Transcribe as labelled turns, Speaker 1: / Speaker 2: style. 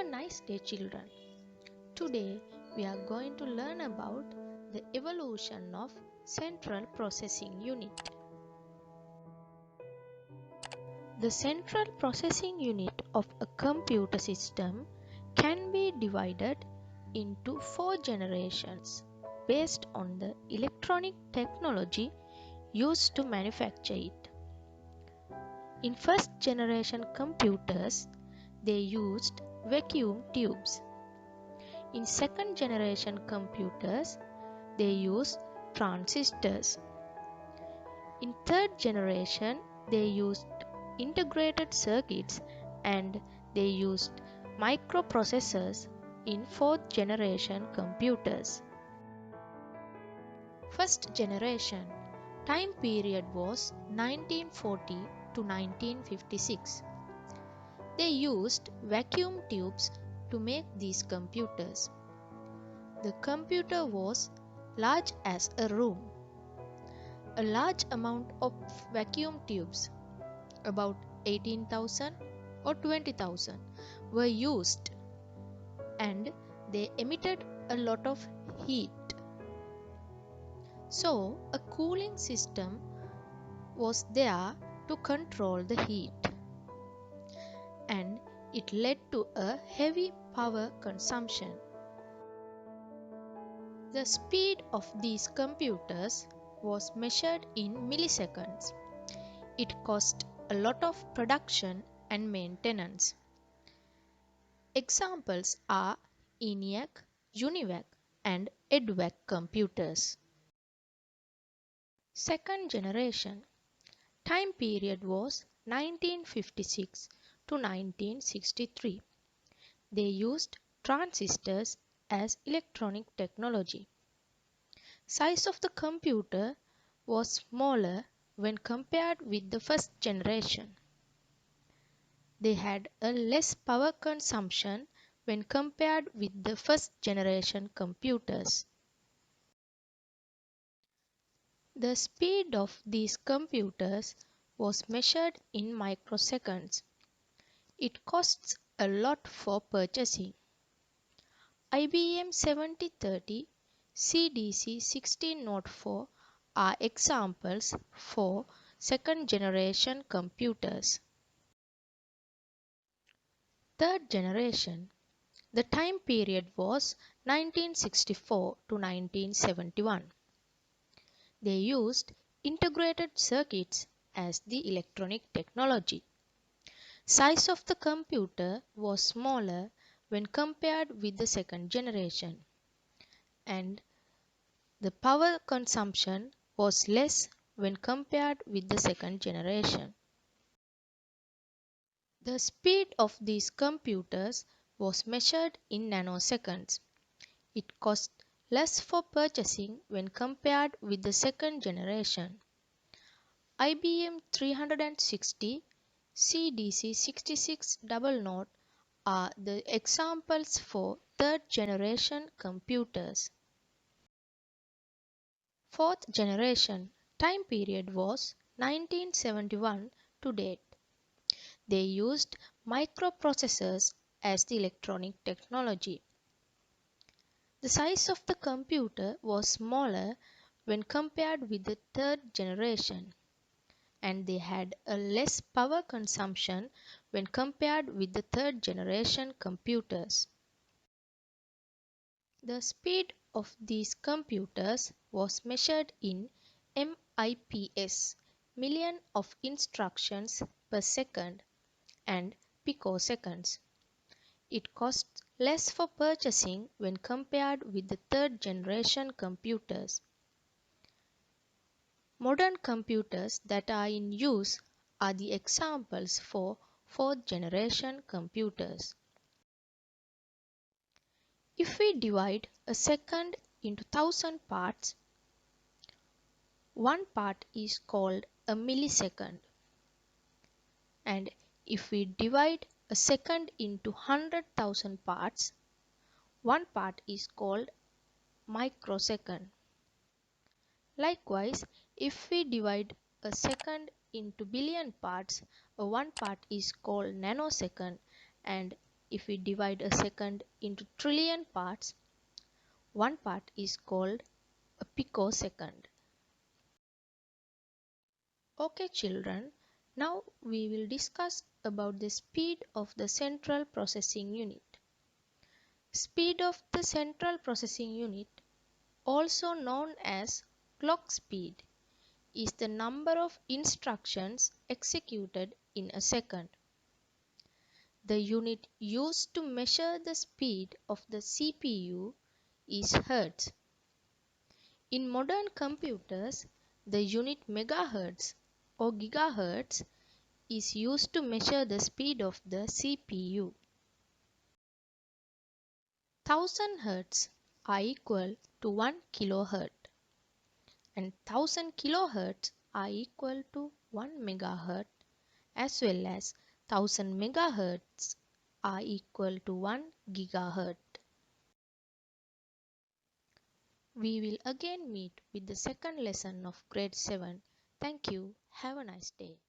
Speaker 1: nice day, children. Today we are going to learn about the evolution of central processing unit. The central processing unit of a computer system can be divided into 4 generations based on the electronic technology used to manufacture it. In first generation computers, they used vacuum tubes. In second generation computers, they used transistors. In third generation, they used integrated circuits, and they used microprocessors in fourth generation computers. First generation time period was 1940 to 1956. They used vacuum tubes to make these computers. The computer was large as a room. A large amount of vacuum tubes, about 18,000 or 20,000, were used, and they emitted a lot of heat. So, a cooling system was there to control the heat, and it led to a heavy power consumption. The speed of these computers was measured in milliseconds. It cost a lot of production and maintenance. Examples are ENIAC, UNIVAC, and EDVAC computers. Second generation time period was 1956 to 1963. They used transistors as electronic technology. Size of the computer was smaller when compared with the first generation. They had a less power consumption when compared with the first generation computers. The speed of these computers was measured in microseconds. It costs a lot for purchasing. IBM 7030, CDC 1604 are examples for second generation computers. Third generation, the time period was 1964 to 1971. They used integrated circuits as the electronic technology. Size of the computer was smaller when compared with the second generation, and the power consumption was less when compared with the second generation. The speed of these computers was measured in nanoseconds. It cost less for purchasing when compared with the second generation. IBM 360, CDC 6600 are the examples for third generation computers. Fourth generation time period was 1971 to date. They used microprocessors as the electronic technology. The size of the computer was smaller when compared with the third generation, and they had a less power consumption when compared with the third generation computers. The speed of these computers was measured in MIPS, million of instructions per second, and picoseconds. It costs less for purchasing when compared with the third generation computers. Modern computers that are in use are the examples for fourth generation computers. If we divide a second into 1000 parts, one part is called a millisecond. And if we divide a second into 100,000 parts, one part is called microsecond. Likewise, if we divide a second into billion parts, one part is called nanosecond, and if we divide a second into trillion parts, one part is called a picosecond. Okay children, now we will discuss about the speed of the central processing unit. Speed of the central processing unit, also known as clock speed, is the number of instructions executed in a second. The unit used to measure the speed of the CPU is Hertz. In modern computers, the unit megahertz or gigahertz is used to measure the speed of the CPU. 1000 Hz are equal to 1 kHz and 1000 kHz are equal to 1 MHz as well as 1000 MHz are equal to 1 GHz. We will again meet with the second lesson of grade 7. Thank you. Have a nice day.